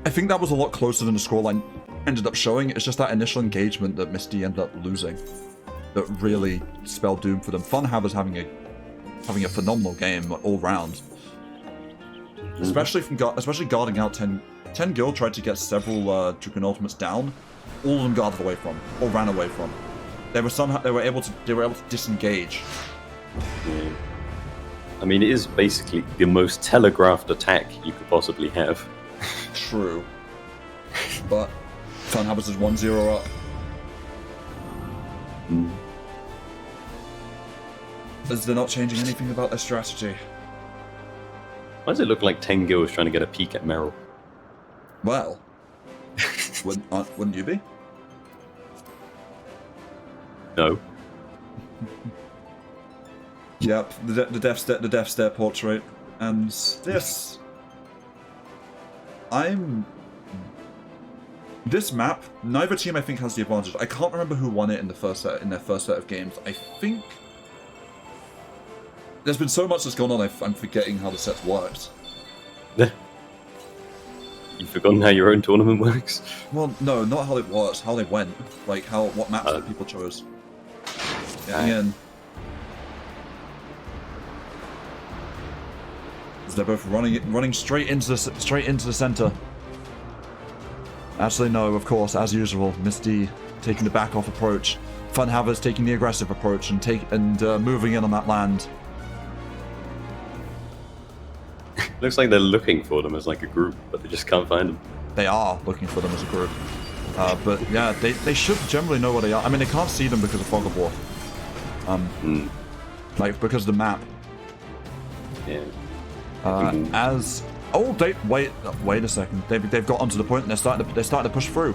I think that was a lot closer than the scoreline ended up showing. It's just that initial engagement that Misty ended up losing that really spelled doom for them. Funhaber's having a phenomenal game all round. Especially guarding out 10 Gil tried to get several Dracoon ultimates down. All of them guarded away from, or ran away from. They were able to disengage. Yeah. I mean, it is basically the most telegraphed attack you could possibly have. True. But Funhaber's is 1-0 up. As they're not changing anything about their strategy. Why does it look like Tengu is trying to get a peek at Meryl? Well, wouldn't you be? No. Yep, the death stare portrait, and this. This map, neither team I think has the advantage. I can't remember who won it in their first set of games. I think there's been so much that's gone on. I'm forgetting how the sets worked. You've forgotten how your own tournament works? Well, no, not how it works. How they went, like what maps that people chose. Getting in. They're both running straight into the center. Actually, no, of course, as usual, Misty taking the back off approach. Funhaber's taking the aggressive approach and moving in on that land. Looks like they're looking for them as like a group, but they just can't find them. They are looking for them as a group. But yeah, they should generally know where they are. I mean, they can't see them because of Fog of War. Like, because of the map. Yeah. Wait a second. They've got onto the point and they're starting to push through.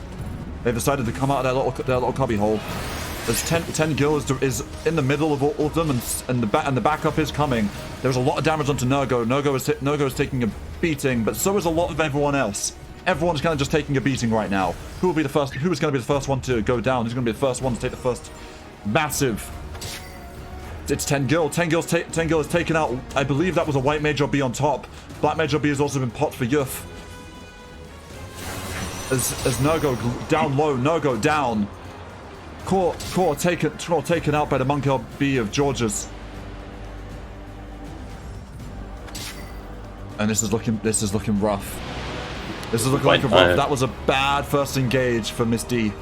They've decided to come out of their little cubby hole. There's 10 Gil is in the middle of all of them, and the backup is coming. There's a lot of damage onto Nurgo. Nurgo is taking a beating, but so is a lot of everyone else. Everyone's kind of just taking a beating right now. Who is going to be the first one to go down? Who's going to be the first one to take the first massive? It's 10 Gil. 10 Gil is taken out. I believe that was a white Major B on top. Black Major B has also been popped for Yuff. As Nurgo down low, Nurgo down. Core taken out by the Monk LB of George's. And this is looking rough. This is looking like a rough. That was a bad first engage for Miss D.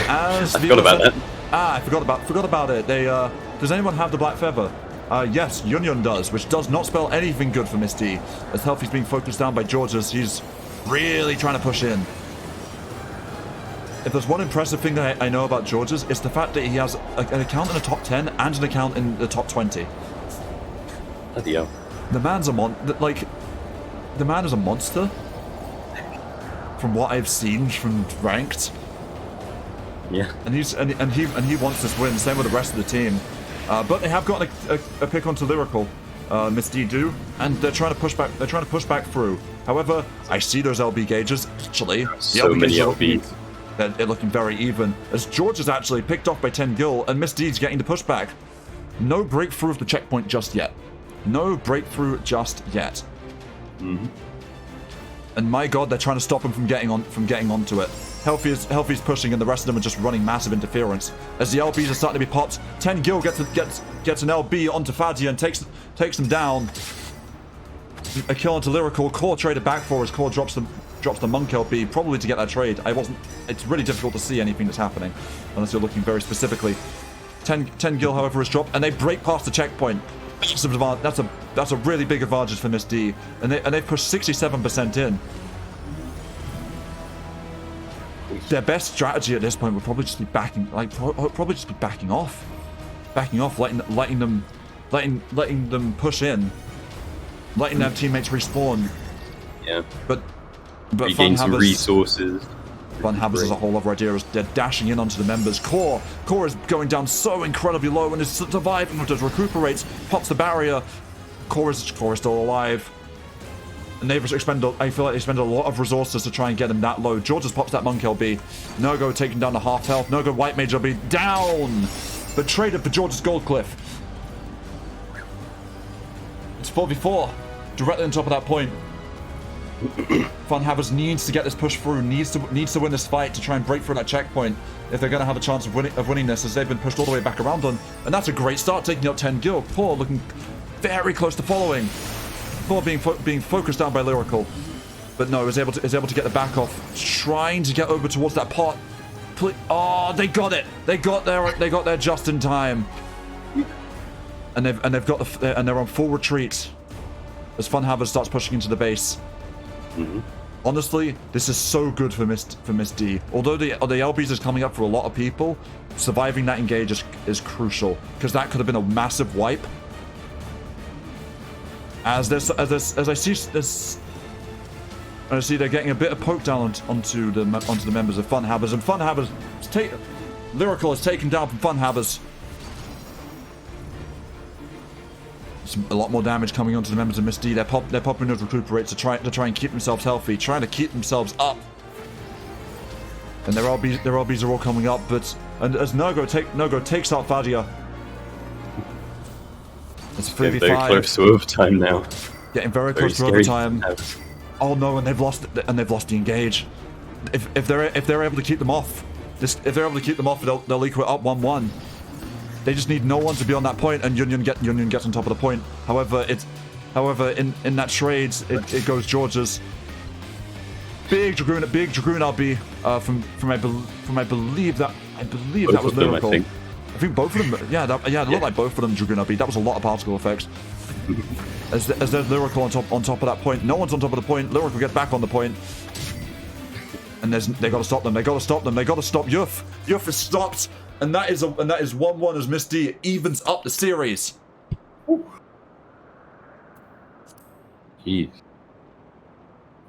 I forgot about that. I forgot about it. Does anyone have the Black Feather? Yes, Yunyun does, which does not spell anything good for Miss D. As Healthy's being focused down by George's, he's really trying to push in. If there's one impressive thing that I know about George's, it's the fact that he has an account in the top 10 and an account in the top 20. Bloody hell. The man's the man is a monster. From what I've seen from ranked. Yeah. And he wants this win. Same with the rest of the team. But they have gotten a pick onto Lyrical. Miss D do, and they're trying to push back. They're trying to push back through. However, I see those LB gauges. Actually, so many LBs. They're looking very even. As George is actually picked off by 10 Gil, and Miss D's getting the pushback. No breakthrough of the checkpoint just yet. No breakthrough just yet. Mm-hmm. And my God, they're trying to stop him from getting onto it. Healthy's pushing, and the rest of them are just running massive interference. As the LBs are starting to be popped, 10 Gil gets an LB onto Fadia and takes them down. A kill onto Lyrical. Core traded back for as Core drops the Monk LB, probably to get that trade. It's really difficult to see anything that's happening unless you're looking very specifically. 10 Gil, however, is dropped, and they break past the checkpoint. That's a really big advantage for Miss D, and they've pushed 67% in. Their best strategy at this point would probably just be backing off, letting them push in, letting their teammates respawn. Yeah. But regain some resources. Funhaber's as a whole other idea is they're dashing in onto the members. Core is going down so incredibly low and is surviving, just recuperates, pops the barrier. Core is still alive. And I feel like they spend a lot of resources to try and get him that low. Georges pops that Monk LB. Nurgo taken down to half health. Nurgo White Mage LB down! But traded for George's Gold Cliff. It's 4v4. directly on top of that point. Funhavers needs to get this push through, needs to win this fight to try and break through that checkpoint if they're going to have a chance of winning this, as they've been pushed all the way back around on. And that's a great start, taking out 10 gil. Paul looking very close to following. Paul being focused down by Lyrical, but no, is able to get the back off, trying to get over towards that pot. Oh, they got it. They got there just in time. And they're on full retreat as Funhavers starts pushing into the base. Mm-hmm. Honestly, this is so good for Miss D. Although the LBs is coming up for a lot of people, surviving that engage is crucial, because that could have been a massive wipe. As I see this, I see they're getting a bit of poke down onto the members of Funhavers, and Funhavers Lyrical is taken down from Funhavers. A lot more damage coming onto the members of Miss D. They're popping those recuperate to try and keep themselves healthy, trying to keep themselves up. And their LBs are all coming up, but as Nergo takes out Fadia. It's 3v5. Getting very close to overtime now. Getting very close to overtime. Oh no, and they've lost the engage. If they're able to keep them off, they'll equal it up 1-1. They just need no one to be on that point, and Union gets on top of the point. However, in that trade, it goes George's big Dragoon RB from I believe that was Lyrical. I think both of them. Yeah, it looked like both of them Dragoon RB. That was a lot of particle effects. As there's Lyrical on top of that point. No one's on top of the point. Lyrical get back on the point. And they got to stop them. They got to stop Yuf. Yuf is stopped. And that is 1-1 as Miss D evens up the series. Jeez.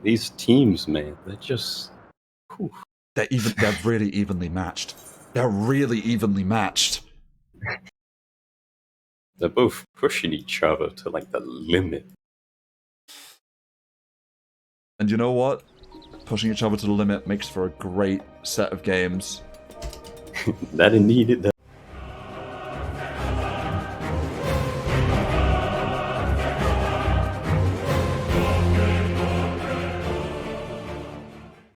These teams, man, they're just... Whew. They're really evenly matched. They're really evenly matched. They're both pushing each other to, like, the limit. And you know what? Pushing each other to the limit makes for a great set of games. That indeed it does.